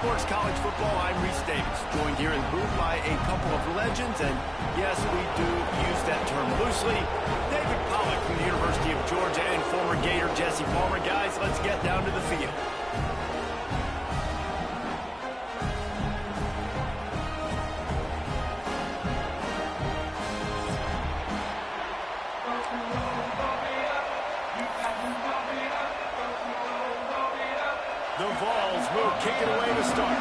Sports College Football, I'm Reese Davis, joined here in the booth by a couple of legends, and yes, we do use that term loosely. David Pollack from the University of Georgia and former Gator Jesse Palmer. Guys, let's get down to the field. The Vols will kick it away to start.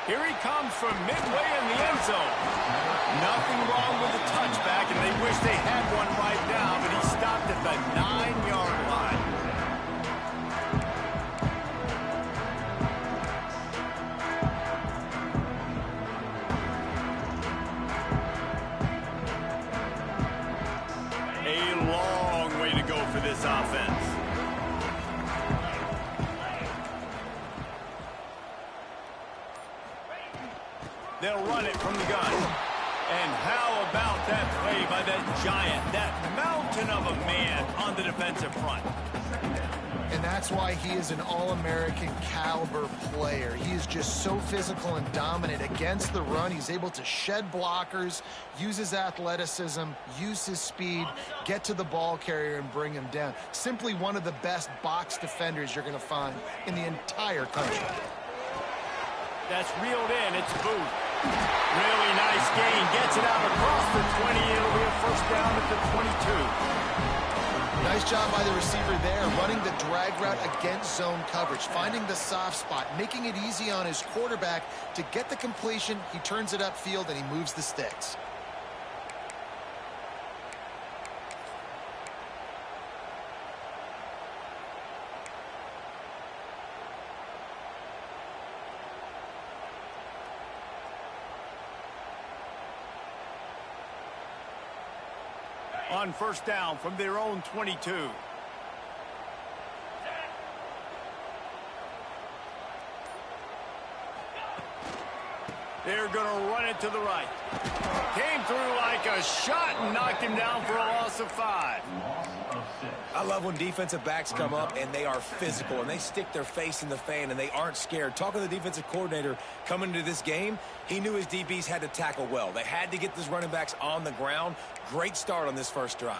Here he comes from midway in the end zone. Nothing wrong with the touchback, and they wish they had one right now, but he stopped at the 9-yard line. For this offense. They'll run it from the gun. And how about that play by that giant, that mountain of a man on the defensive front? And that's why he is an All-American caliber player. He is just so physical and dominant against the run. He's able to shed blockers, use his athleticism, use his speed, get to the ball carrier and bring him down. Simply one of the best box defenders you're going to find in the entire country. That's reeled in. It's Booth. Really nice gain. Gets it out across the 20. It'll be a first down at the 22. Nice job by the receiver there, running the drag route against zone coverage, finding the soft spot, making it easy on his quarterback to get the completion. He turns it upfield and he moves the sticks. On first down from their own 22. They're going to run it to the right. Came through like a shot and knocked him down for a loss of 5. I love when defensive backs come up and they are physical and they stick their face in the fan and they aren't scared. Talking to the defensive coordinator coming into this game, he knew his DBs had to tackle well. They had to get these running backs on the ground. Great start on this first drive.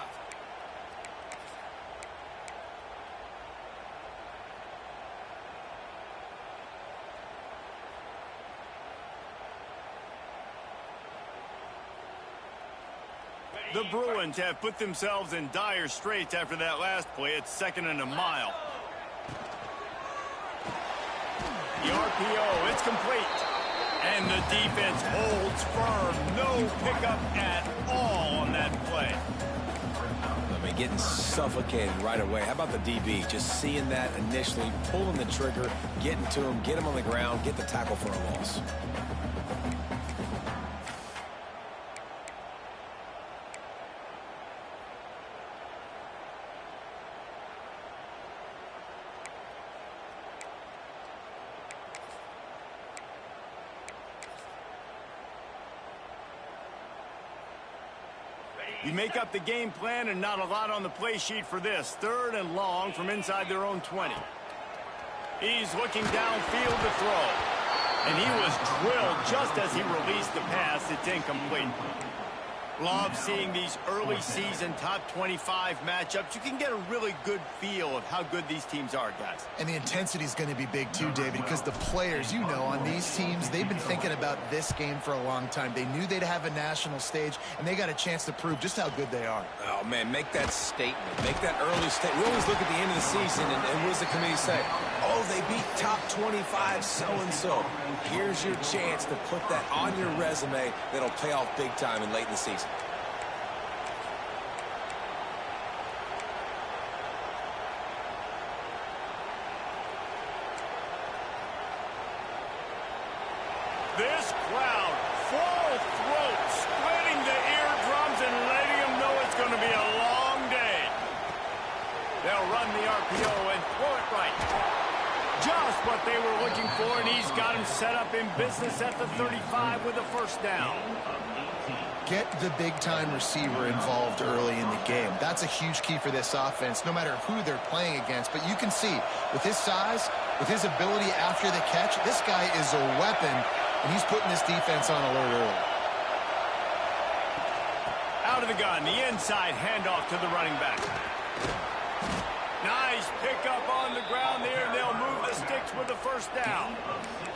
The Bruins have put themselves in dire straits after that last play. It's 2nd and a mile. The RPO, it's complete. And the defense holds firm. No pickup at all on that play. I mean, getting suffocated right away. How about the DB? Just seeing that initially, pulling the trigger, getting to him, get him on the ground, get the tackle for a loss. You make up the game plan and not a lot on the play sheet for this. 3rd and long from inside their own 20. He's looking downfield to throw. And he was drilled just as he released the pass. It's incomplete. Love seeing these early season top 25 matchups. You can get a really good feel of how good these teams are, guys. And the intensity is going to be big too, David, because the players, you know, on these teams, they've been thinking about this game for a long time. They knew they'd have a national stage, and they got a chance to prove just how good they are. Oh, man, make that statement. Make that early statement. We always look at the end of the season, and what does the committee say? Oh, they beat top 25 so-and-so. Here's your chance to put that on your resume that'll pay off big time and late in the season. This crowd, full throat, splitting the eardrums and letting them know it's going to be a long day. They'll run the RPO and throw it right. Just what they were looking for, and he's got him set up in business at the 35 with a first down. Get the big-time receiver involved early in the game. That's a huge key for this offense, no matter who they're playing against. But you can see, with his size, with his ability after the catch, this guy is a weapon, and he's putting this defense on alert early. Out of the gun, the inside handoff to the running back. Nice pickup on the ground there, and they'll move the sticks with the first down.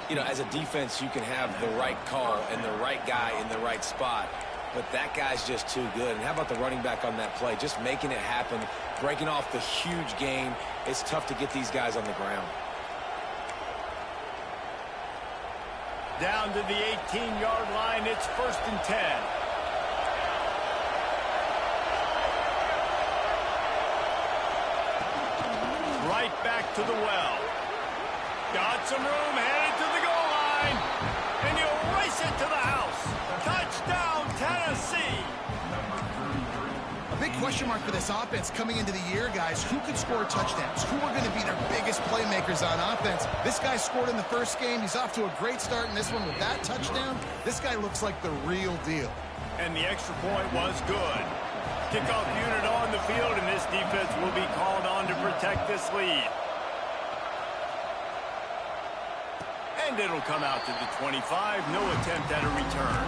You know, as a defense, you can have the right call and the right guy in the right spot, but that guy's just too good. And how about the running back on that play? Just making it happen, breaking off the huge gain. It's tough to get these guys on the ground. Down to the 18-yard line, it's 1st and 10. Right back to the well. Got some room, headed to the goal line. And he'll race it to the house. Touchdown, Tennessee. A big question mark for this offense coming into the year, guys. Who could score touchdowns? Who are going to be their biggest playmakers on offense? This guy scored in the first game. He's off to a great start in this one with that touchdown. This guy looks like the real deal. And the extra point was good. Kickoff unit on the field, and this defense will be called on to protect this lead. And it'll come out to the 25. No attempt at a return.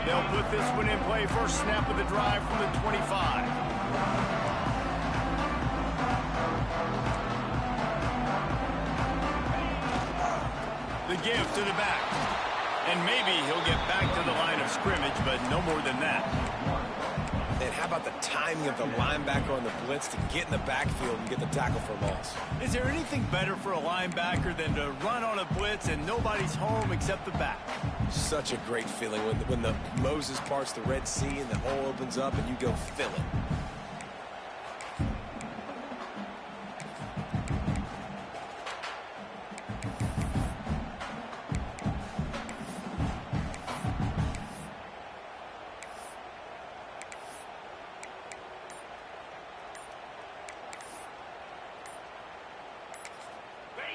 They'll put this one in play. First snap of the drive from the 25. The give to the back. And maybe he'll get back to the line of scrimmage, but no more than that. And how about the timing of the linebacker on the blitz to get in the backfield and get the tackle for loss? Is there anything better for a linebacker than to run on a blitz and nobody's home except the back? Such a great feeling when the Moses parts the Red Sea and the hole opens up and you go fill it.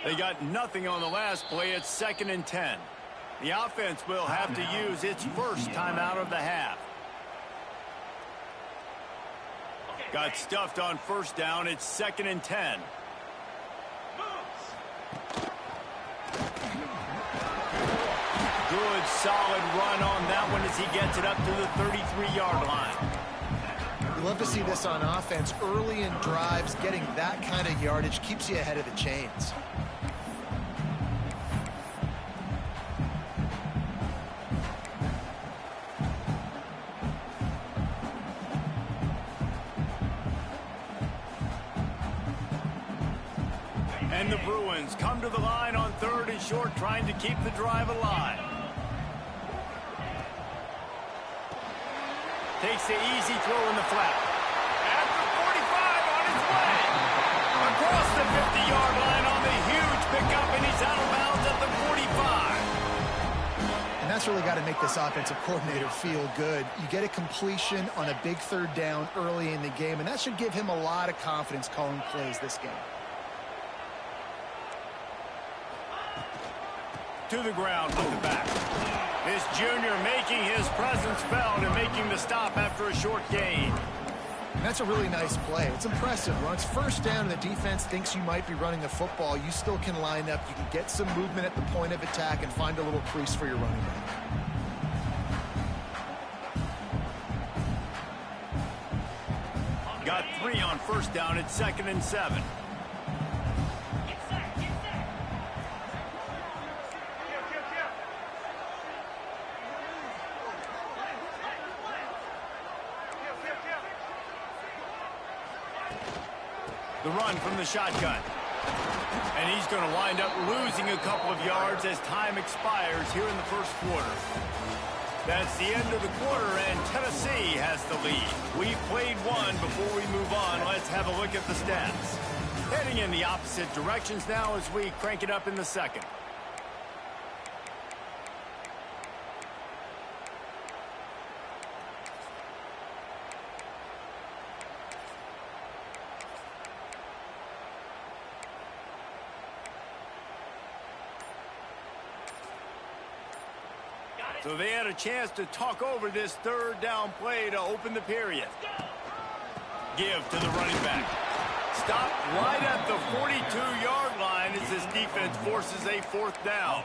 They got nothing on the last play. It's 2nd and 10. The offense will have to use its first timeout of the half. Got stuffed on first down. It's 2nd and 10. Good, solid run on that one as he gets it up to the 33-yard line. You love to see this on offense. Early in drives, getting that kind of yardage keeps you ahead of the chains. And the Bruins come to the line on 3rd and short, trying to keep the drive alive. Takes the easy throw in the flat. At the 45 on his way. Across the 50-yard line on the huge pickup, and he's out of bounds at the 45. And that's really got to make this offensive coordinator feel good. You get a completion on a big 3rd down early in the game, and that should give him a lot of confidence calling plays this game. To the ground with the back. This junior making his presence felt and making the stop after a short gain. And that's a really nice play. It's impressive. When it's 1st down and the defense thinks you might be running the football, you still can line up. You can get some movement at the point of attack and find a little crease for your running back. Got 3 on first down. It's 2nd and 7. The run from the shotgun. And he's going to wind up losing a couple of yards as time expires here in the first quarter. That's the end of the quarter, and Tennessee has the lead. We've played one. Before we move on, let's have a look at the stats. Heading in the opposite directions now as we crank it up in the second. So they had a chance to talk over this third down play to open the period. Give to the running back. Stop right at the 42-yard line as this defense forces a fourth down.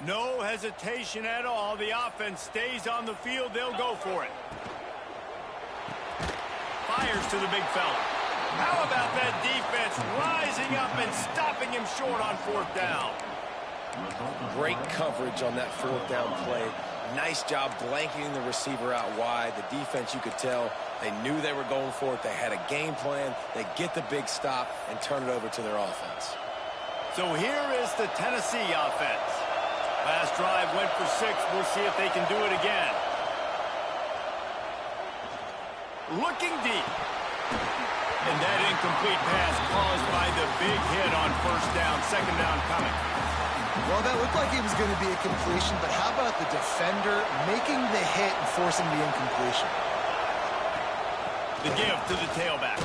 No hesitation at all. The offense stays on the field. They'll go for it. Fires to the big fella. How about that defense rising up and stopping him short on fourth down? Great coverage on that fourth down play. Nice job blanketing the receiver out wide. The defense, you could tell, they knew they were going for it. They had a game plan. They get the big stop and turn it over to their offense. So here is the Tennessee offense. Last drive went for 6. We'll see if they can do it again. Looking deep. And that incomplete pass caused by the big hit on first down. Second down coming. Well, that looked like it was going to be a completion, but how about the defender making the hit and forcing the incompletion? The give to the tailback.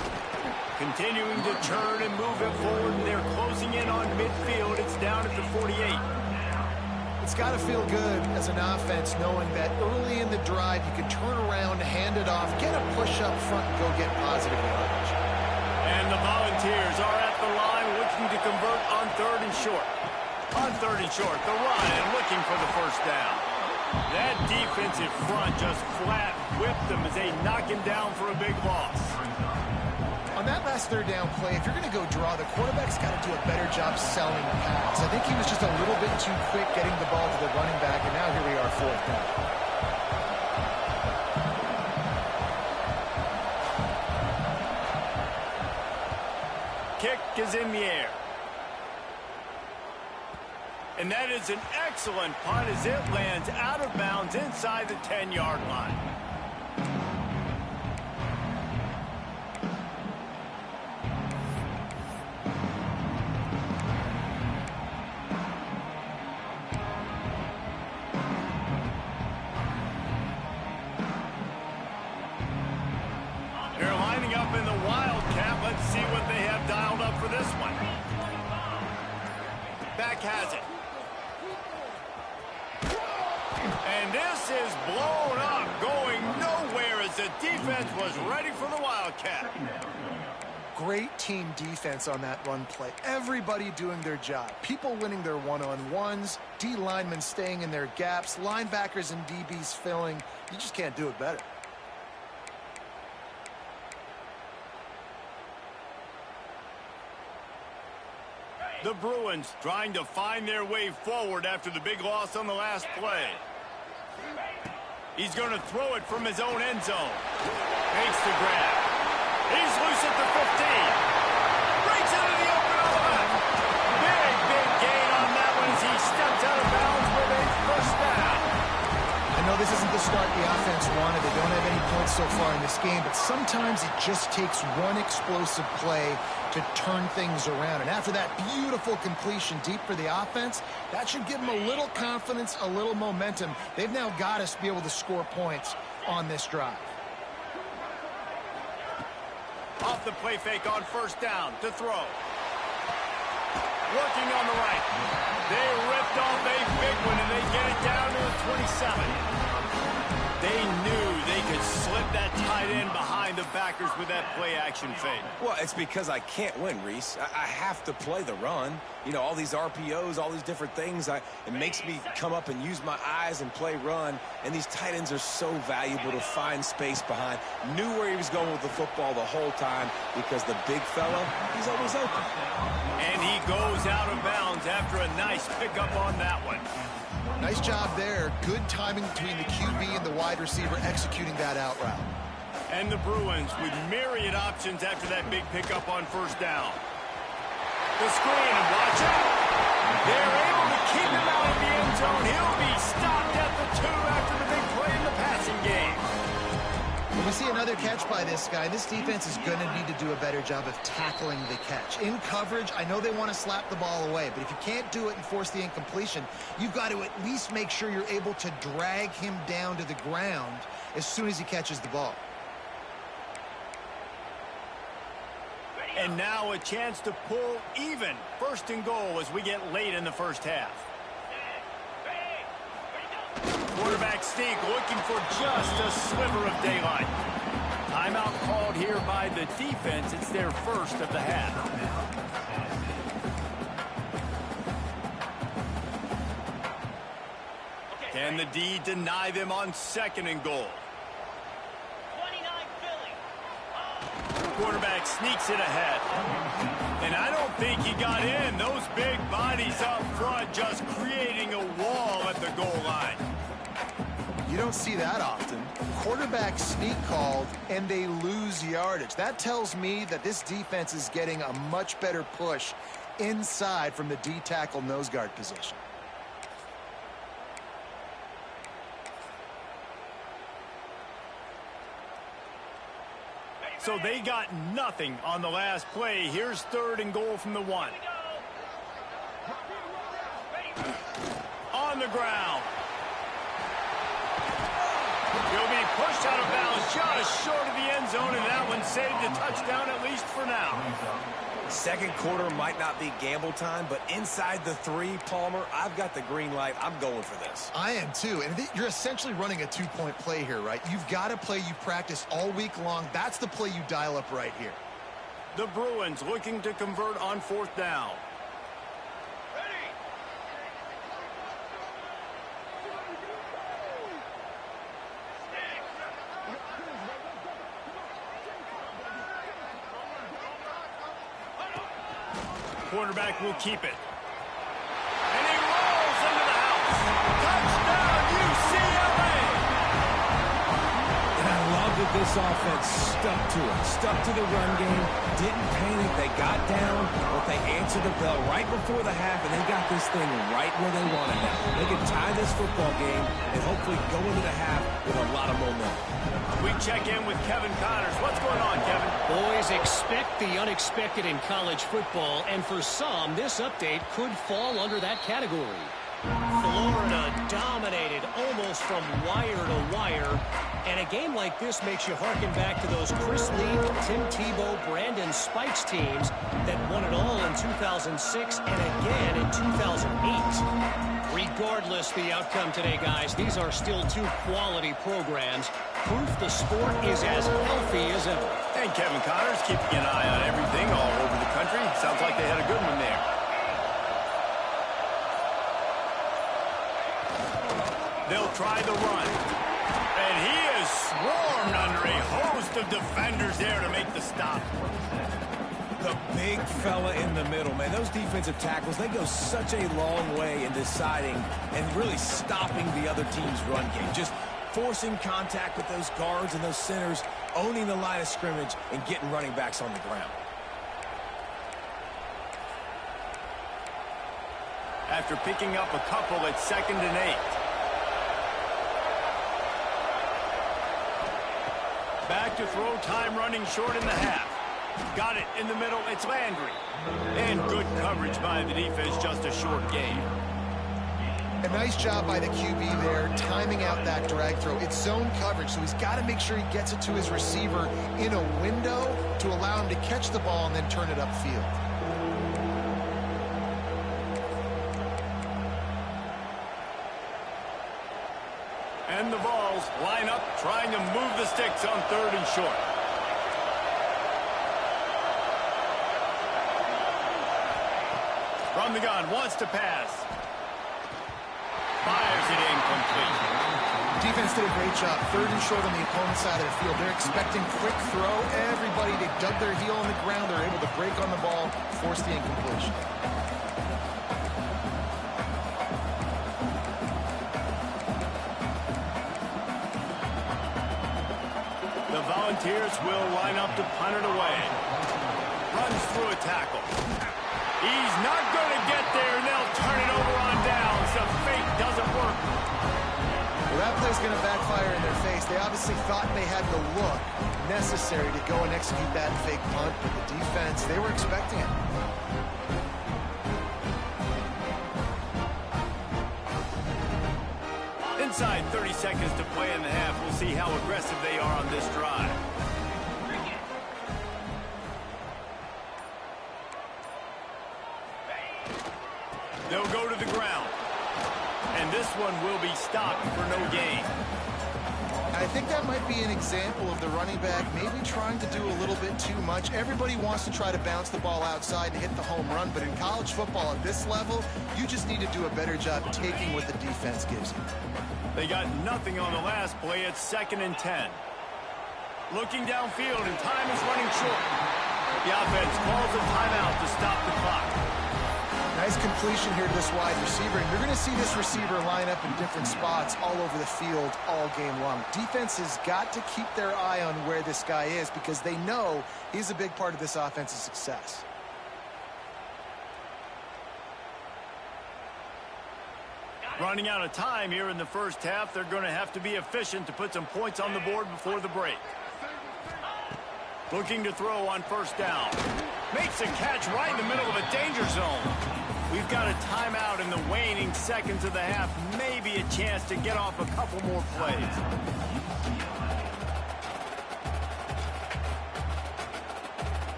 Continuing to turn and move it forward. They're closing in on midfield. It's down at the 48. It's got to feel good as an offense knowing that early in the drive you can turn around, hand it off, get a push up front, and go get positive yardage. And the Volunteers are at the line looking to convert on third and short. On third and short, the run and looking for the first down. That defensive front just flat whipped them as they knock him down for a big loss. On that last third down play, if you're going to go draw, the quarterback's got to do a better job selling the pass. I think he was just a little bit too quick getting the ball to the running back, and now here we are, fourth down. Kick is in the air. And that is an excellent punt as it lands out of bounds inside the 10-yard line. They're lining up in the Wildcat. Let's see what they have dialed up for this one. Back has it. And this is blown up, going nowhere as the defense was ready for the Wildcat. Great team defense on that run play. Everybody doing their job. People winning their one-on-ones, D linemen staying in their gaps, linebackers and DBs filling. You just can't do it better. The Bruins trying to find their way forward after the big loss on the last play. He's going to throw it from his own end zone. Makes the grab. He's loose at the 15. Breaks into the open on the left. Big gain on that one as he steps out of bounds with a first down. I know this isn't the start the offense wanted. They don't have any points so far in this game, but sometimes it just takes one explosive play to turn things around. And after that beautiful completion deep for the offense, that should give them a little confidence, a little momentum. They've now got us to be able to score points on this drive. Off the play fake on first down to throw. Working on the right. They ripped off a big one, and they get it down to the 27. They knew they could slip that tight end behind the backers with that play-action fake. Well, it's because I can't win, Reese. I have to play the run. You know, all these RPOs, all these different things. It makes me come up and use my eyes and play run. And these tight ends are so valuable to find space behind. Knew where he was going with the football the whole time because the big fella, he's always open. And he goes out of bounds after a nice pickup on that one. Nice job there. Good timing between the QB and the wide receiver executing that out route. And the Bruins with myriad options after that big pickup on first down. The screen, and watch out. They're able to keep him out of the end zone. He'll be stopped at the 2 after the big play in the passing this guy. This defense is going to need to do a better job of tackling the catch. In coverage, I know they want to slap the ball away, but if you can't do it and force the incompletion, you've got to at least make sure you're able to drag him down to the ground as soon as he catches the ball. And now a chance to pull even. First and goal as we get late in the first half. Quarterback sneak looking for just a sliver of daylight. Timeout called here by the defense. It's their first of the half. Can the D deny them on second and goal? Quarterback sneaks it ahead. And I don't think he got in. Those big bodies up front just creating a wall at the goal line. You don't see that often. Quarterback sneak called, and they lose yardage. That tells me that this defense is getting a much better push inside from the D-tackle nose guard position. So they got nothing on the last play. Here's third and goal from the 1. On the ground. He'll be pushed out of bounds just short of the end zone, and that one saved a touchdown at least for now. Second quarter might not be gamble time, but inside the 3, Palmer, I've got the green light. I'm going for this. I am too, and you're essentially running a 2-point play here, right? You've got a play you practice all week long. That's the play you dial up right here. The Bruins looking to convert on 4th down. Quarterback will keep it. And he rolls into the house. Touchdown, UCLA! And I love that this offense stuck to it. Stuck to the run game. Didn't panic. They got down, but they answered the bell right before the half, and they got this thing right where they wanted it. They can tie this football game and hopefully go into the half with a lot of momentum. We check in with Kevin Connors. What's going on, Kevin? Boys, expect the unexpected in college football, and for some, this update could fall under that category. Florida dominated almost from wire to wire, and a game like this makes you harken back to those Chris Lee, Tim Tebow, Brandon Spikes teams that won it all in 2006 and again in 2008. Regardless the outcome today, guys, these are still 2 quality programs. Proof the sport is as healthy as ever. And Kevin Connors keeping an eye on everything all over the country. Sounds like they had a good one there. They'll try the run. And he is swarmed under a host of defenders there to make the stop. The big fella in the middle, man. Those defensive tackles, they go such a long way in deciding and really stopping the other team's run game. Just forcing contact with those guards and those centers, owning the line of scrimmage, and getting running backs on the ground. After picking up a couple at 2nd and 8. Back to throw, time running short in the half. Got it in the middle, it's Landry. And good coverage by the defense, just a short game. A nice job by the QB there, timing out that drag throw. It's zone coverage, so he's got to make sure he gets it to his receiver in a window to allow him to catch the ball and then turn it upfield. And the balls line up, trying to move the sticks on 3rd and short. From the gun, wants to pass. Fires it incomplete. Defense did a great job. 3rd and short on the opponent's side of the field. They're expecting quick throw. Everybody, they dug their heel on the ground. They're able to break on the ball, force the incompletion. The Volunteers will line up to punt it away. Runs through a tackle. He's not going to get there, and they'll turn it over on downs. The fake doesn't work. Well, that play was going to backfire in their face. They obviously thought they had the look necessary to go and execute that fake punt, but the defense, they were expecting it. Inside 30 seconds to play in the half. We'll see how aggressive they are on this drive. They'll go to the ground. And this one will be stopped for no gain. I think that might be an example of the running back maybe trying to do a little bit too much. Everybody wants to try to bounce the ball outside and hit the home run, but in college football at this level, you just need to do a better job taking what the defense gives you. They got nothing on the last play. It's 2nd and 10. Looking downfield, and time is running short. The offense calls a timeout to stop the clock. Nice completion here to this wide receiver, and you're going to see this receiver line up in different spots all over the field all game long. Defense has got to keep their eye on where this guy is because they know he's a big part of this offense's success. Running out of time here in the first half. They're going to have to be efficient to put some points on the board before the break. Looking to throw on 1st down. Makes a catch right in the middle of a danger zone. We've got a timeout in the waning seconds of the half. Maybe a chance to get off a couple more plays.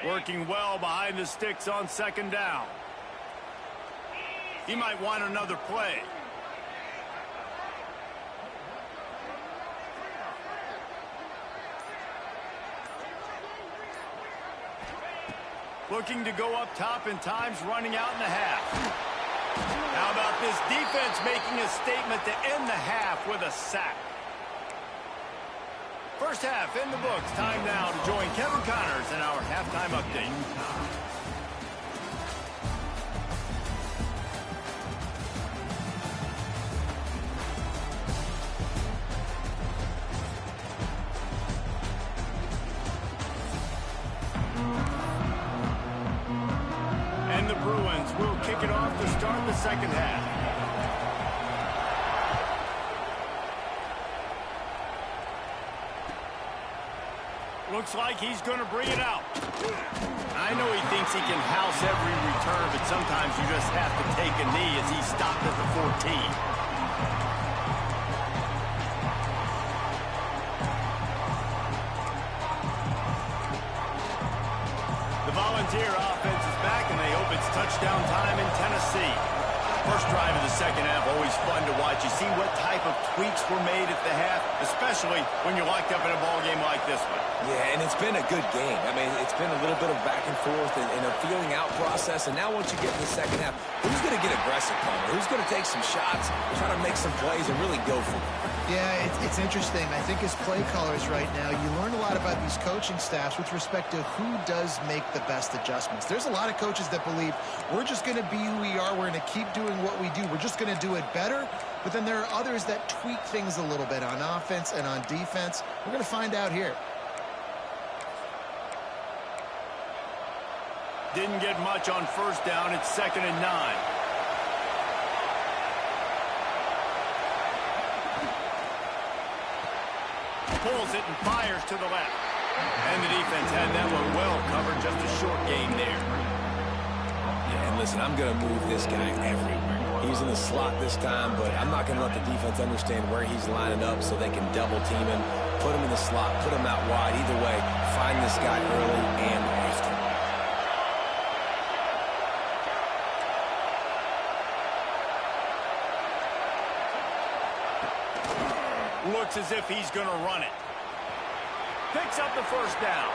Working well behind the sticks on 2nd down. He might want another play. Looking to go up top, and time's running out in the half. How about this defense making a statement to end the half with a sack? First half in the books. Time now to join Kevin Connors in our halftime update. And the Bruins will kick it off to start the second half. Looks like he's going to bring it out. I know he thinks he can house every return, but sometimes you just have to take a knee as he stopped at the 14. The Volunteer offense is back, and they hope it's touchdown time in Tennessee. First drive of the second half, always fun to watch. You see what type of tweaks were made at the half, especially when you're locked up in a ball game like this one. Yeah, and it's been a good game. I mean, it's been a little bit of back and forth and a feeling out process. And now once you get to the second half, who's going to get aggressive, Palmer? Who's going to take some shots, try to make some plays, and really go for it? Yeah, it's interesting. I think as play callers right now, you learn a lot about these coaching staffs with respect to who does make the best adjustments. There's a lot of coaches that believe we're just going to be who we are. We're going to keep doing what we do. We're just going to do it better. But then there are others that tweak things a little bit on offense and on defense. We're going to find out here. Didn't get much on 1st down. It's 2nd and 9. Pulls it and fires to the left. And the defense had that one well covered. Just a short gain there. Yeah, and listen, I'm going to move this guy everywhere. He's in the slot this time, but I'm not going to let the defense understand where he's lining up so they can double team him, put him in the slot, put him out wide. Either way, find this guy early and often. Looks as if he's going to run it. Picks up the 1st down.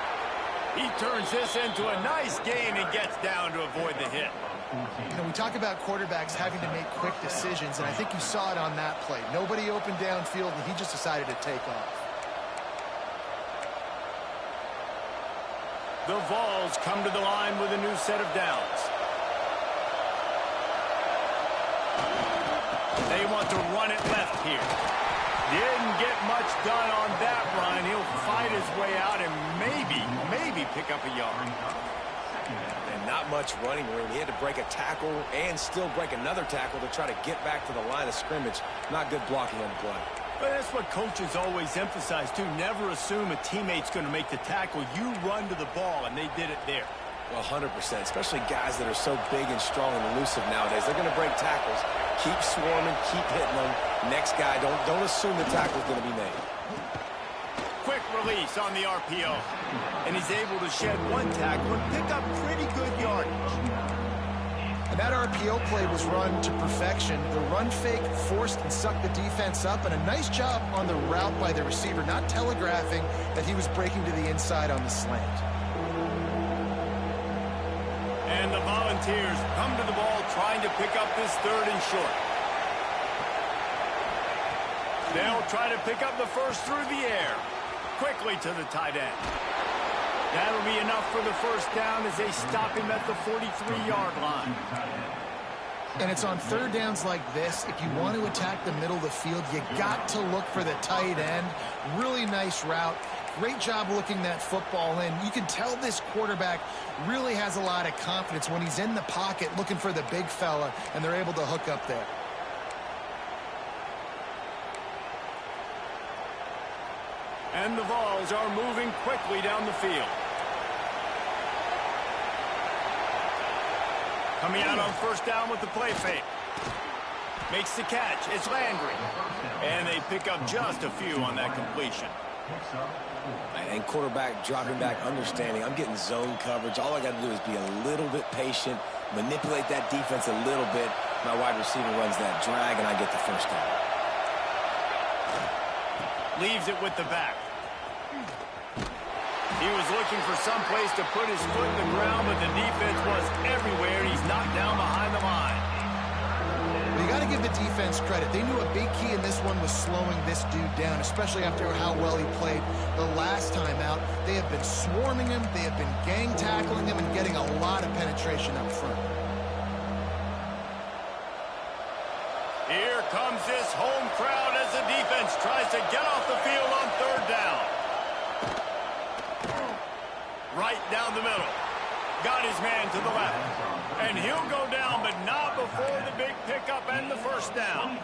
He turns this into a nice gain and gets down to avoid the hit. You know, we talk about quarterbacks having to make quick decisions, and I think you saw it on that play. Nobody opened downfield, and he just decided to take off. The Vols come to the line with a new set of downs. They want to run it left here. Didn't get much done on that run. He'll fight his way out and maybe pick up a yard. And not much running room. He had to break a tackle and still break another tackle to try to get back to the line of scrimmage. Not good blocking on the play. But that's what coaches always emphasize, too. Never assume a teammate's going to make the tackle. You run to the ball, and they did it there. Well, 100%, especially guys that are so big and strong and elusive nowadays. They're going to break tackles. Keep swarming, keep hitting them. Next guy, don't assume the tackle's going to be made. Quick release on the RPO. And he's able to shed one tackle and pick up pretty good yardage. And that RPO play was run to perfection. The run fake forced and sucked the defense up, and a nice job on the route by the receiver, not telegraphing that he was breaking to the inside on the slant. And the Volunteers come to the ball trying to pick up this 3rd and short. They'll try to pick up the first through the air. Quickly to the tight end. That'll be enough for the first down as they stop him at the 43-yard line. And it's on 3rd downs like this. If you want to attack the middle of the field, you got to look for the tight end. Really nice route. Great job looking that football in. You can tell this quarterback really has a lot of confidence when he's in the pocket looking for the big fella, and they're able to hook up there. And the Vols are moving quickly down the field. Coming out on 1st down with the play fake. Makes the catch. It's Landry. And they pick up just a few on that completion. And quarterback dropping back, understanding I'm getting zone coverage. All I got to do is be a little bit patient, manipulate that defense a little bit. My wide receiver runs that drag, and I get the first down. Leaves it with the back. He was looking for some place to put his foot in the ground, but the defense was everywhere. He's knocked down behind the line. You got to give the defense credit. They knew a big key in this one was slowing this dude down, especially after how well he played the last time out. They have been swarming him. They have been gang tackling him and getting a lot of penetration up front. Here comes this home crowd as the defense tries to get off the field on 3rd down. Right down the middle. Got his man to the left. And he'll go down, but not before the big pickup and the first down.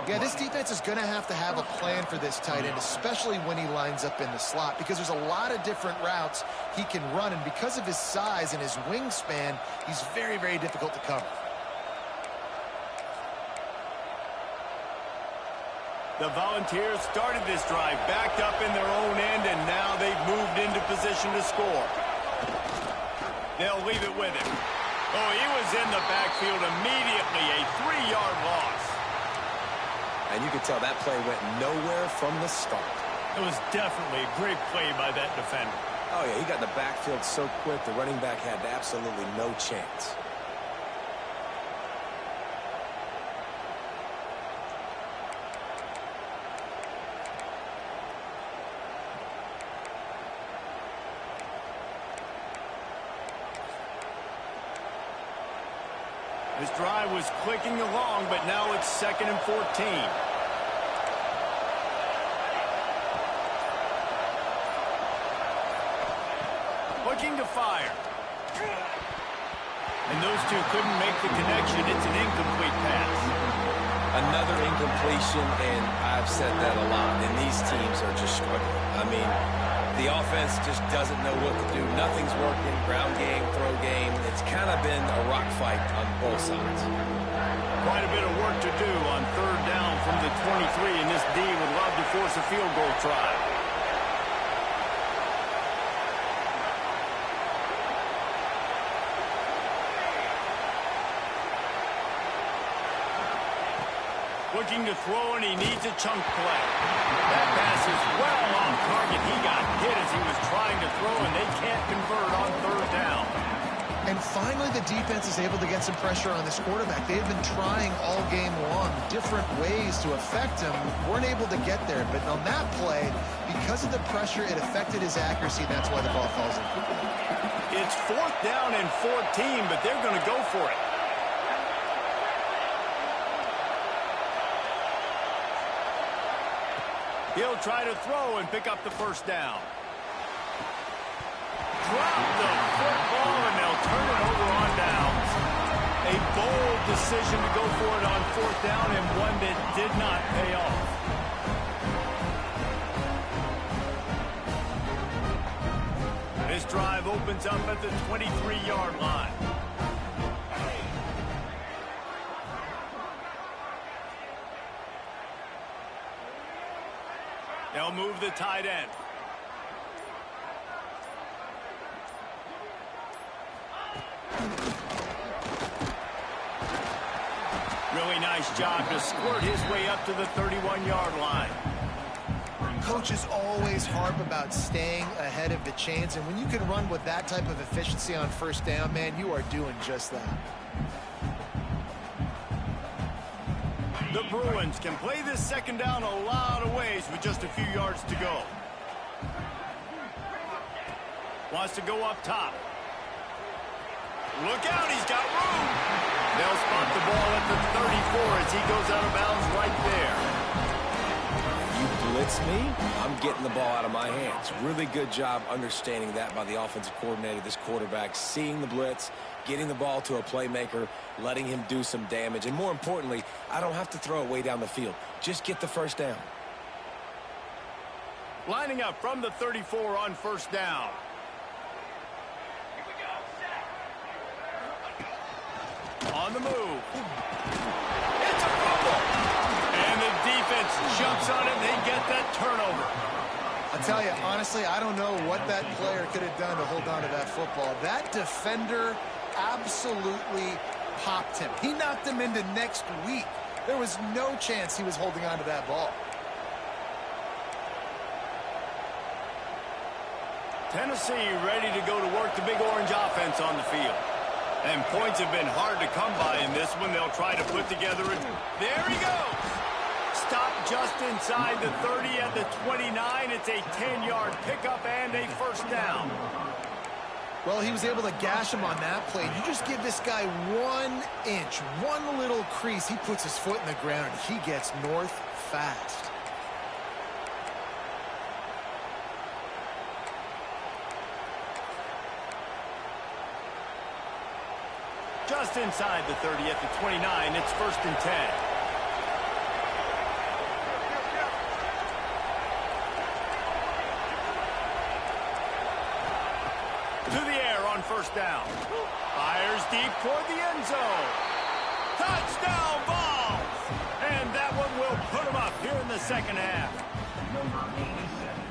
Yeah, this defense is going to have a plan for this tight end, especially when he lines up in the slot, because there's a lot of different routes he can run, and because of his size and his wingspan, he's very, very difficult to cover. The Volunteers started this drive backed up in their own end, and now they've moved into position to score. They'll leave it with him. Oh, he was in the backfield immediately, a 3-yard loss. And you could tell that play went nowhere from the start. It was definitely a great play by that defender. Oh, yeah, he got in the backfield so quick, the running back had absolutely no chance. This drive was clicking along, but now it's 2nd and 14. Looking to fire. And those two couldn't make the connection. It's an incomplete pass. Another incompletion, and I've said that a lot, and these teams are just struggling. I mean, the offense just doesn't know what to do. Nothing's working. Ground game, throw game. It's kind of been a rock fight on both sides. Quite a bit of work to do on 3rd down from the 23, and this D would love to force a field goal try. Looking to throw, and he needs a chunk play. That pass is well off target. He got hit as he was trying to throw, and they can't convert on 3rd down. And finally, the defense is able to get some pressure on this quarterback. They've been trying all game long different ways to affect him. Weren't able to get there, but on that play, because of the pressure, it affected his accuracy. That's why the ball falls in. It's 4th down and 14, but they're going to go for it. He'll try to throw and pick up the first down. Drop the football, and they'll decision to go for it on 4th down and one that did not pay off. This drive opens up at the 23-yard line. They'll move the tight end. Really nice job to squirt his way up to the 31-yard line. Coaches always harp about staying ahead of the chains, and when you can run with that type of efficiency on 1st down, man, you are doing just that. The Bruins can play this 2nd down a lot of ways with just a few yards to go. Wants to go up top. Look out, he's got room. They'll spot the ball at the 34 as he goes out of bounds right there. You blitz me, I'm getting the ball out of my hands. Really good job understanding that by the offensive coordinator, this quarterback, seeing the blitz, getting the ball to a playmaker, letting him do some damage. And more importantly, I don't have to throw it way down the field. Just get the 1st down. Lining up from the 34 on 1st down. On the move. It's a fumble. And the defense jumps on it and they get that turnover. I'll tell you, honestly, I don't know what that player could have done to hold on to that football. That defender absolutely popped him. He knocked him into next week. There was no chance he was holding on to that ball. Tennessee ready to go to work the big orange offense on the field. And points have been hard to come by in this one. They'll try to put together a... There he goes! Stop just inside the 30 at the 29. It's a 10-yard pickup and a 1st down. Well, he was able to gash him on that play. You just give this guy 1 inch, one little crease. He puts his foot in the ground, and he gets north fast. Just inside the 30 at the 29. It's 1st and 10. To the air on 1st down. Fires deep toward the end zone. Touchdown ball! And that one will put him up here in the 2nd half.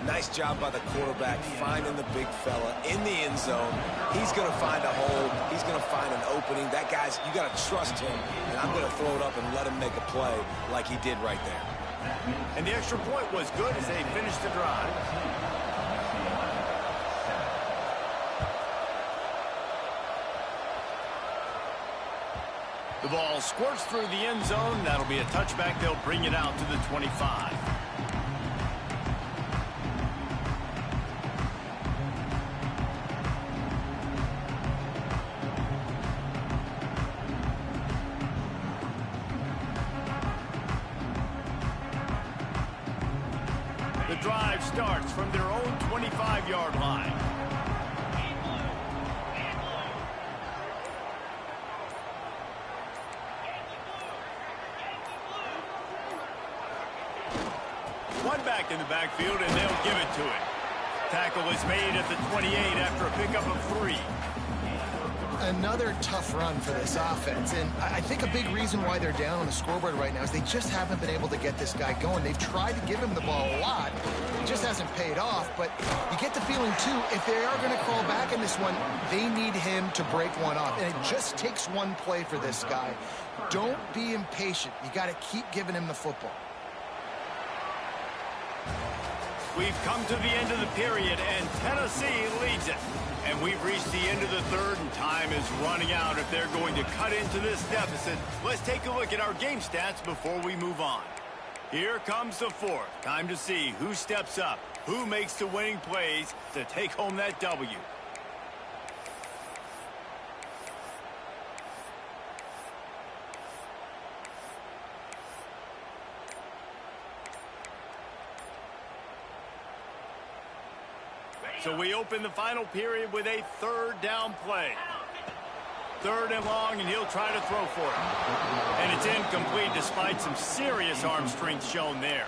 Nice job by the quarterback finding the big fella in the end zone. He's going to find a hole. He's going to find an opening. That guy's, you got to trust him. And I'm going to throw it up and let him make a play like he did right there. And the extra point was good as they finished the drive. The ball squirts through the end zone. That'll be a touchback. They'll bring it out to the 25. The drive starts from their own 25-yard line. One back in the backfield, and they'll give it to him. Tackle is made at the 28 after a pickup of 3. Another tough run for this offense, and I think a big reason why they're down on the scoreboard right now is they just haven't been able to get this guy going. They've tried to give him the ball a lot. It just hasn't paid off, but you get the feeling, too, if they are going to crawl back in this one, they need him to break one off, and it just takes one play for this guy. Don't be impatient. You got to keep giving him the football. We've come to the end of the period, and Tennessee leads it. And we've reached the end of the 3rd, and time is running out if they're going to cut into this deficit. Let's take a look at our game stats before we move on. Here comes the 4th. Time to see who steps up, who makes the winning plays to take home that W. So we open the final period with a 3rd down play. 3rd and long, and he'll try to throw for it. And it's incomplete despite some serious arm strength shown there.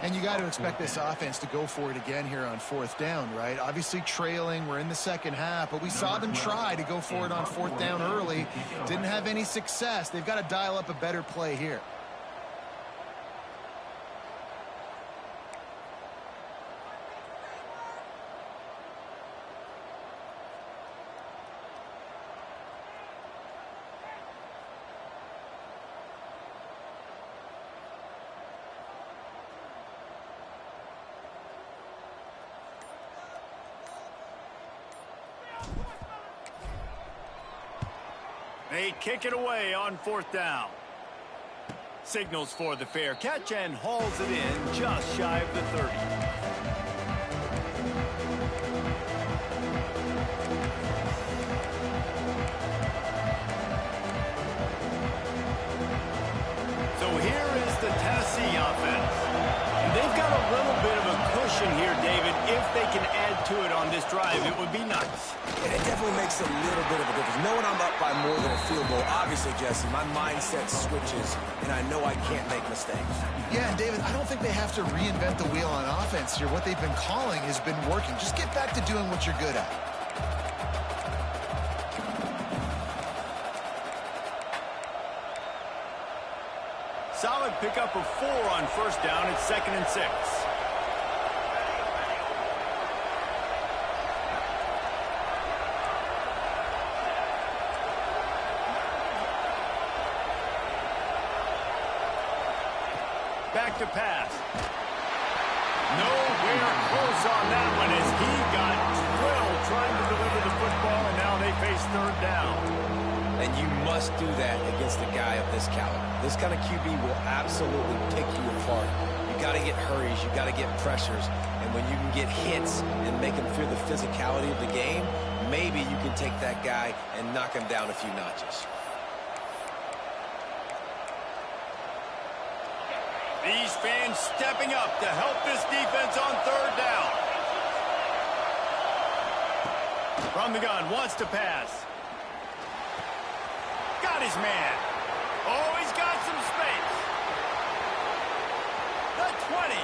And you got to expect this offense to go for it again here on 4th down, right? Obviously trailing, we're in the 2nd half, but we saw them try to go for it on 4th down early. Didn't have any success. They've got to dial up a better play here. They kick it away on 4th down. Signals for the fair catch and hauls it in just shy of the 30. So here is the Tennessee offense. And they've got a little bit of a cushion here, David. If they can add to it on this drive, it would be nice. And it definitely makes a little bit of a difference. Knowing I'm up by more than a field goal, obviously, Jesse, my mindset switches, and I know I can't make mistakes. Yeah, and David, I don't think they have to reinvent the wheel on offense here. What they've been calling has been working. Just get back to doing what you're good at. Solid pickup of 4 on 1st down. It's 2nd and 6. Back to pass. Nowhere close on that one as he got drilled trying to deliver the football, and now they face 3rd down. And you must do that against a guy of this caliber. This kind of QB will absolutely pick you apart. You got to get hurries, you got to get pressures, and when you can get hits and make him feel the physicality of the game, maybe you can take that guy and knock him down a few notches. These fans stepping up to help this defense on 3rd down. From the gun, wants to pass. Got his man. Oh, he's got some space. The 20.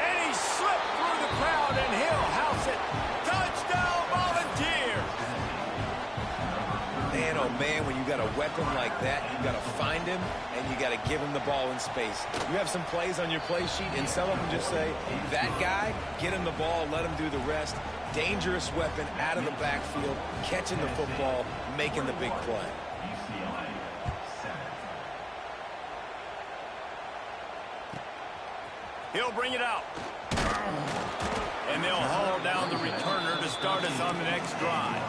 And he slipped through the crowd, and he'll house it. Touchdown, Volunteers. Man, oh man, when you got a weapon like that, you got to find him, and you got to give him the ball in space. You have some plays on your play sheet, and some of them just say, that guy, get him the ball, let him do the rest. Dangerous weapon out of the backfield, catching the football, making the big play. He'll bring it out. And they'll haul down the returner to start us on the next drive.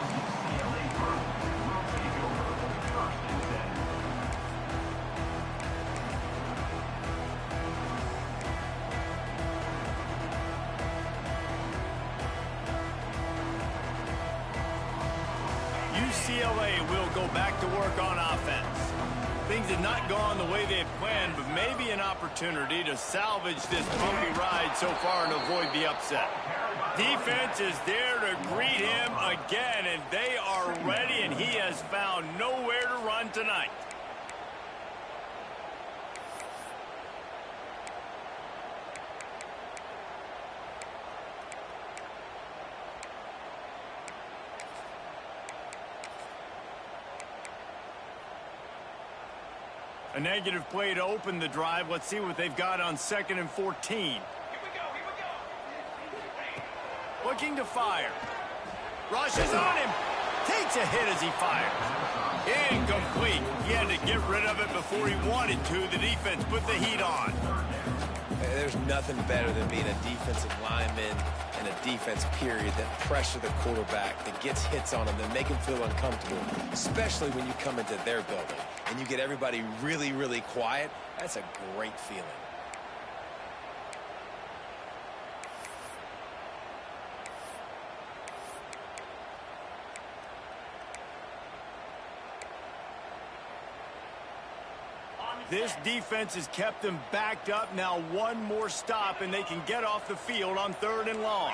UCLA will go back to work on offense. Things have not gone the way they had planned, but maybe an opportunity to salvage this bumpy ride so far and avoid the upset. Defense is there to greet him again, and they are ready, and he has found nowhere to run tonight. A negative play to open the drive. Let's see what they've got on 2nd and 14. Here we go. Looking to fire. Rushes on him. Takes a hit as he fires. Incomplete. He had to get rid of it before he wanted to. The defense put the heat on. There's nothing better than being a defensive lineman and a defense period that pressure the quarterback, that gets hits on him, that make him feel uncomfortable, especially when you come into their building and you get everybody really, really quiet. That's a great feeling. This defense has kept them backed up. Now one more stop, and they can get off the field on 3rd and long.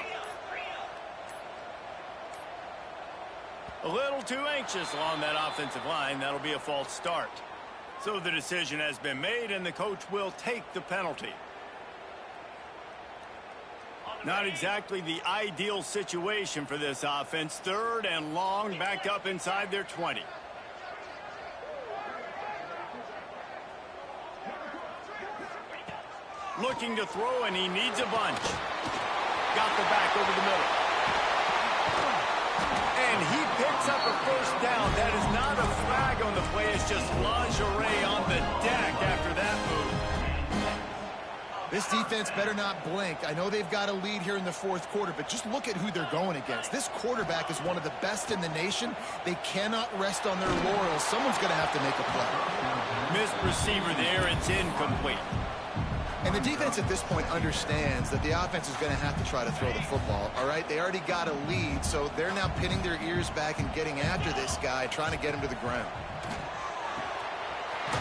A little too anxious along that offensive line. That'll be a false start. So the decision has been made, and the coach will take the penalty. Not exactly the ideal situation for this offense. 3rd and long, back up inside their 20. Looking to throw, and he needs a bunch. Got the back over the middle. And he picks up a first down. That is not a flag on the play. It's just lingerie on the deck after that move. This defense better not blink. I know they've got a lead here in the 4th quarter, but just look at who they're going against. This quarterback is one of the best in the nation. They cannot rest on their laurels. Someone's going to have to make a play. Missed receiver there. It's incomplete. And the defense at this point understands that the offense is going to have to try to throw the football, all right? They already got a lead, so they're now pinning their ears back and getting after this guy, trying to get him to the ground.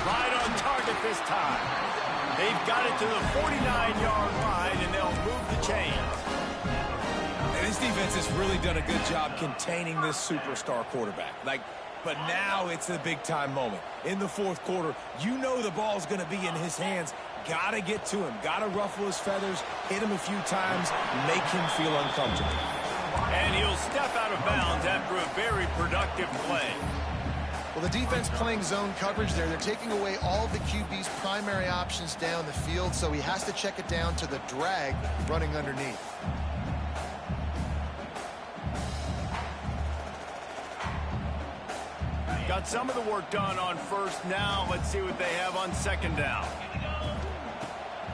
Right on target this time. They've got it to the 49-yard line, and they'll move the chains. And this defense has really done a good job containing this superstar quarterback. But now it's a big-time moment. In the 4th quarter, you know the ball's going to be in his hands. Got to get to him. Got to ruffle his feathers, hit him a few times, make him feel uncomfortable. And he'll step out of bounds after a very productive play. Well, the defense playing zone coverage there. They're taking away all of the QB's primary options down the field, so he has to check it down to the drag running underneath. Got some of the work done on 1st. Now let's see what they have on 2nd down.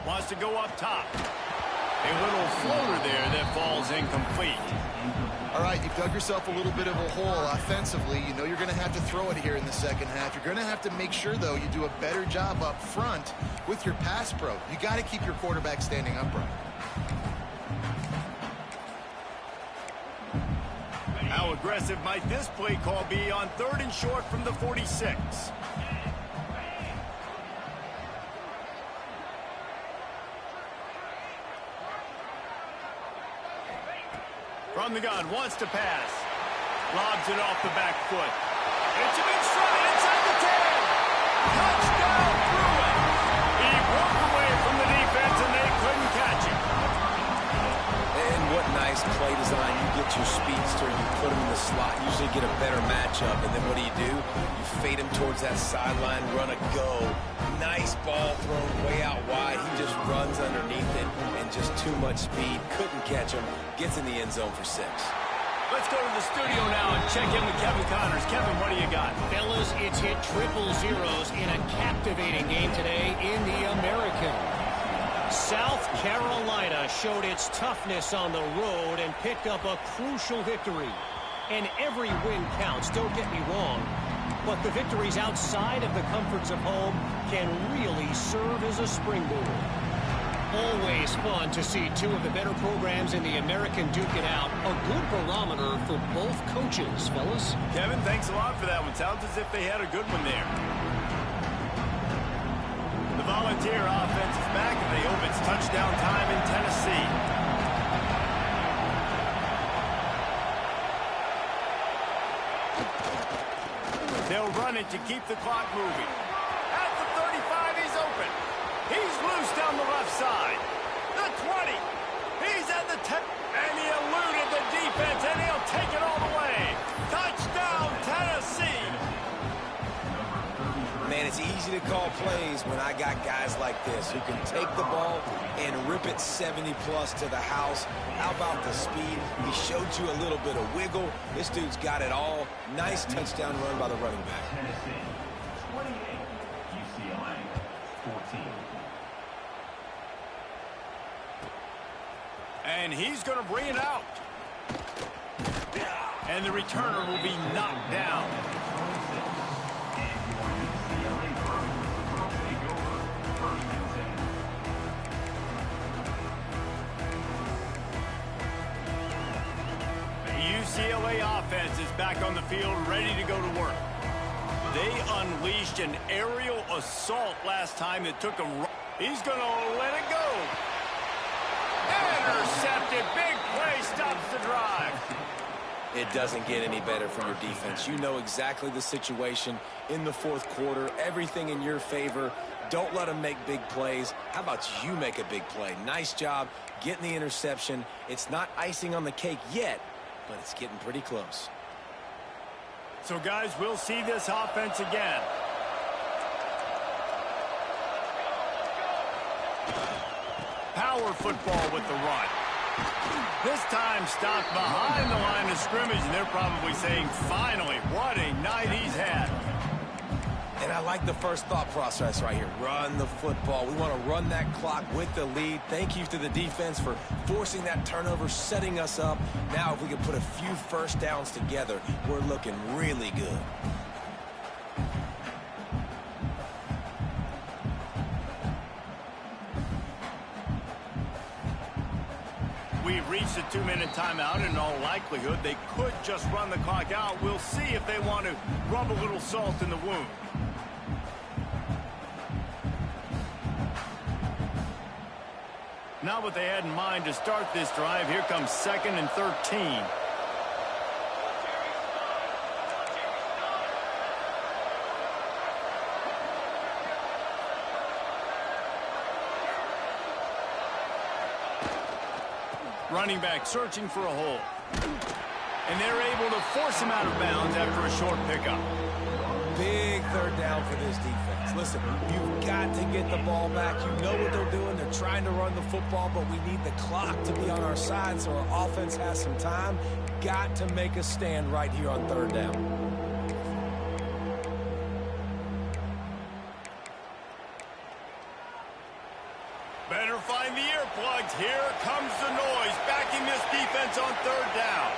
Wants to go up top. A little floater there that falls incomplete. All right, you've dug yourself a little bit of a hole offensively. You know you're going to have to throw it here in the 2nd half. You're going to have to make sure, though, you do a better job up front with your pass pro. You got to keep your quarterback standing upright. How aggressive might this play call be on 3rd and short from the 46? From the gun, wants to pass. Lobs it off the back foot. It's a big strike inside the 10. Touchdown, Bruins. He broke away from the defense, and they couldn't catch him. And what nice play design. You get your speedster, you put him in the slot, usually get a better matchup, and then what do? You fade him towards that sideline, run a go. Nice ball thrown way out wide. He just runs underneath it, and just too much speed. Couldn't catch him. Gets in the end zone for 6. Let's go to the studio now and check in with Kevin Connors. Kevin, what do you got? Fellas, it's hit triple zeros in a captivating game today in the American. South Carolina showed its toughness on the road and picked up a crucial victory. And every win counts, don't get me wrong. But the victories outside of the comforts of home can really serve as a springboard. Always fun to see 2 of the better programs in the American duke it out. A good barometer for both coaches, fellas. Kevin, thanks a lot for that one. Sounds as if they had a good one there. The Volunteer offense is back, and they hope it's touchdown time in Tennessee. They'll run it to keep the clock moving. At the 35, he's open. He's loose down the left side. The 20. He's at the 10. And he eluded the defense, and he'll take it all the way. Touchdown, Tennessee. Man, it's easy to call plays when I got guys like this who can take the ball and rip it 70-plus to the house. How about the speed? He showed you a little bit of wiggle. This dude's got it all. Nice touchdown run by the running back. Tennessee, 28, UCLA, 14. And he's going to bring it out. And the returner will be knocked down. UCLA offense is back on the field, ready to go to work. They unleashed an aerial assault last time that took him. He's going to let it go. Intercepted. Big play stops the drive. It doesn't get any better for your defense. You know exactly the situation in the fourth quarter, everything in your favor. Don't let them make big plays. How about you make a big play? Nice job getting the interception. It's not icing on the cake yet, but it's getting pretty close. So, guys, we'll see this offense again. Power football with the run. This time stopped behind the line of scrimmage, and they're probably saying, finally, what a night he's had. And I like the first thought process right here. Run the football. We want to run that clock with the lead. Thank you to the defense for forcing that turnover, setting us up. Now if we can put a few first downs together, we're looking really good. We've reached a 2-minute timeout, and in all likelihood, they could just run the clock out. We'll see if they want to rub a little salt in the wound. Not what they had in mind to start this drive. Here comes 2nd and 13. Running back searching for a hole. And they're able to force him out of bounds after a short pickup. Big third down for this defense. Listen, you've got to get the ball back. You know what they're doing. They're trying to run the football, but we need the clock to be on our side so our offense has some time. Got to make a stand right here on third down. Better find the earplugs. Here comes the noise, backing this defense on third down.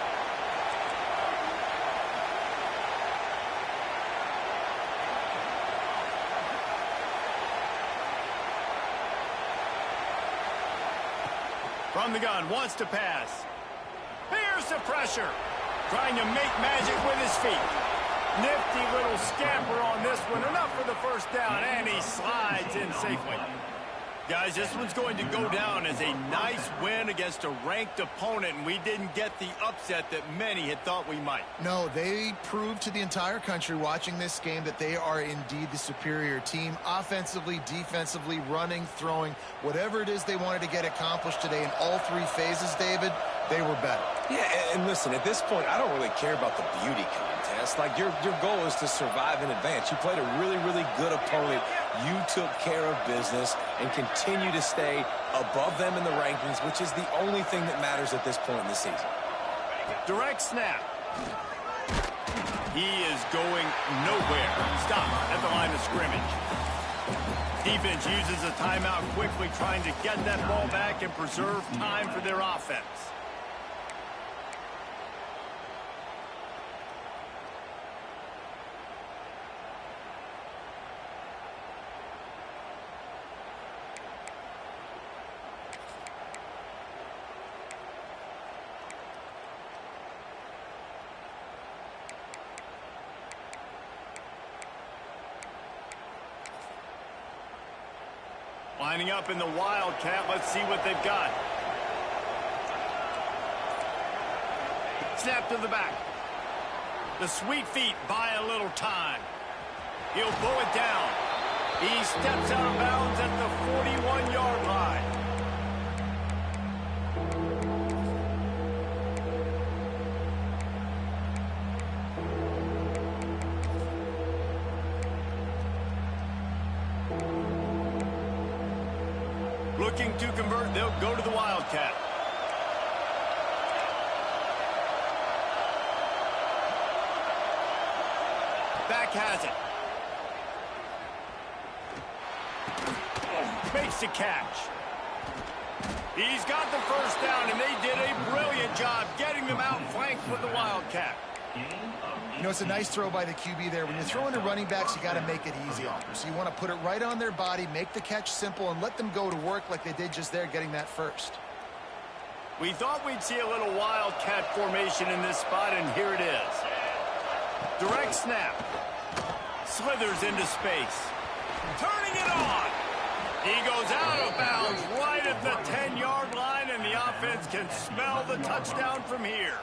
From the gun, wants to pass. Here's the pressure. Trying to make magic with his feet. Nifty little scamper on this one. Enough for the first down, and he slides in safely. Guys, this one's going to go down as a nice win against a ranked opponent, and we didn't get the upset that many had thought we might. No, they proved to the entire country watching this game that they are indeed the superior team. Offensively, defensively, running, throwing, whatever it is they wanted to get accomplished today in all three phases, David, they were better. Yeah, and listen, at this point, I don't really care about the beauty contest. Like, your goal is to survive and advance. You played a really, really good opponent. You took care of business and continue to stay above them in the rankings, which is the only thing that matters at this point in the season. Direct snap. He is going nowhere. Stop at the line of scrimmage. Defense uses a timeout quickly, trying to get that ball back and preserve time for their offense. Lining up in the Wildcat. Let's see what they've got. Snap to the back. The sweet feet buy a little time. He'll pull it down. He steps out of bounds at the 41-yard line. Looking to convert, they'll go to the Wildcat. Back has it. Makes the catch. He's got the first down, and they did a brilliant job getting them out flanked with the Wildcat. You know, it's a nice throw by the QB there. When you're throwing to running backs, you got to make it easy on them. So you want to put it right on their body, make the catch simple, and let them go to work like they did just there, getting that first. We thought we'd see a little Wildcat formation in this spot, and here it is. Direct snap. Slithers into space. Turning it on. He goes out of bounds right at the 10-yard line, and the offense can smell the touchdown from here.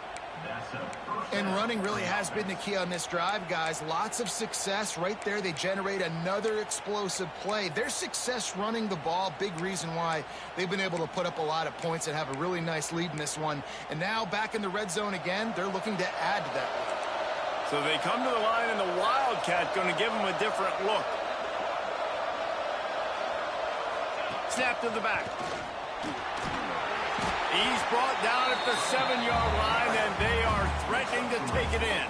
That's a first And running really has been the key on this drive, guys. Lots of success right there. They generate another explosive play. Their success running the ball, big reason why they've been able to put up a lot of points and have a really nice lead in this one. And now back in the red zone again, they're looking to add to that lead. So they come to the line, and the Wildcat going to give them a different look. Snap to the back. He's brought down at the 7-yard line, and they are threatening to take it in.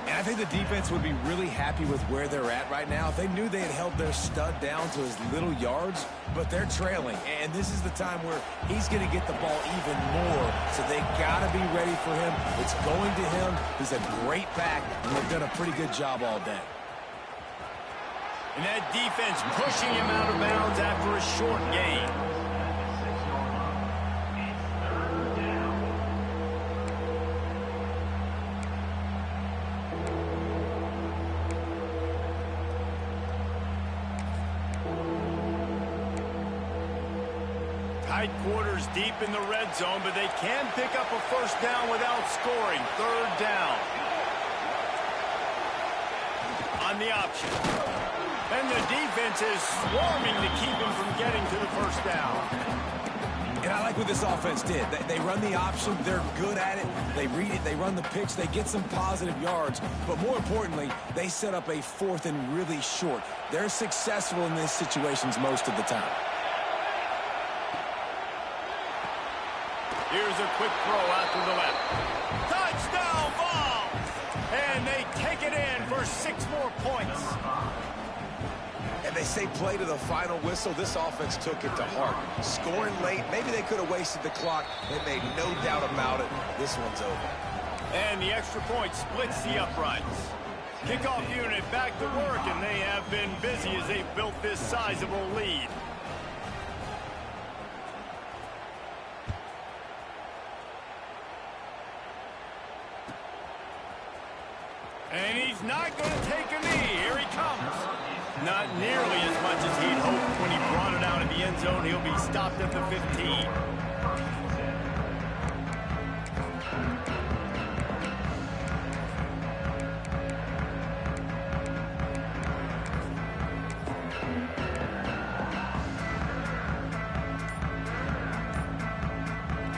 And I think the defense would be really happy with where they're at right now. If they knew they had held their stud down to his little yards, but they're trailing. And this is the time where he's going to get the ball even more. So they got to be ready for him. It's going to him. He's a great back, and they've done a pretty good job all day. And that defense pushing him out of bounds after a short gain. Tight quarters deep in the red zone, but they can pick up a first down without scoring. Third down. On the option. And the defense is swarming to keep him from getting to the first down. And I like what this offense did. They run the option. They're good at it. They read it. They run the pitch. They get some positive yards. But more importantly, they set up a 4th and really short. They're successful in these situations most of the time. Here's a quick throw out to the left. Touchdown ball! And they take it in for 6 more points. And they say play to the final whistle. This offense took it to heart. Scoring late, maybe they could have wasted the clock. They made no doubt about it. This one's over. And the extra point splits the uprights. Kickoff unit back to work, and they have been busy as they built this sizable lead. And he's not going to take a knee. Here he comes. Not nearly as much as he'd hoped when he brought it out of the end zone. He'll be stopped at the 15.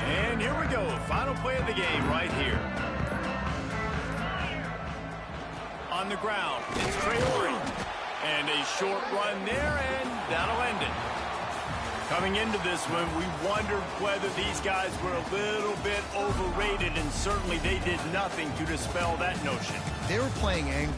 And here we go. Final play of the game right here. On the ground, it's Traore. And a short run there, and that'll end it. Coming into this one, we wondered whether these guys were a little bit overrated, and certainly they did nothing to dispel that notion. They were playing angry.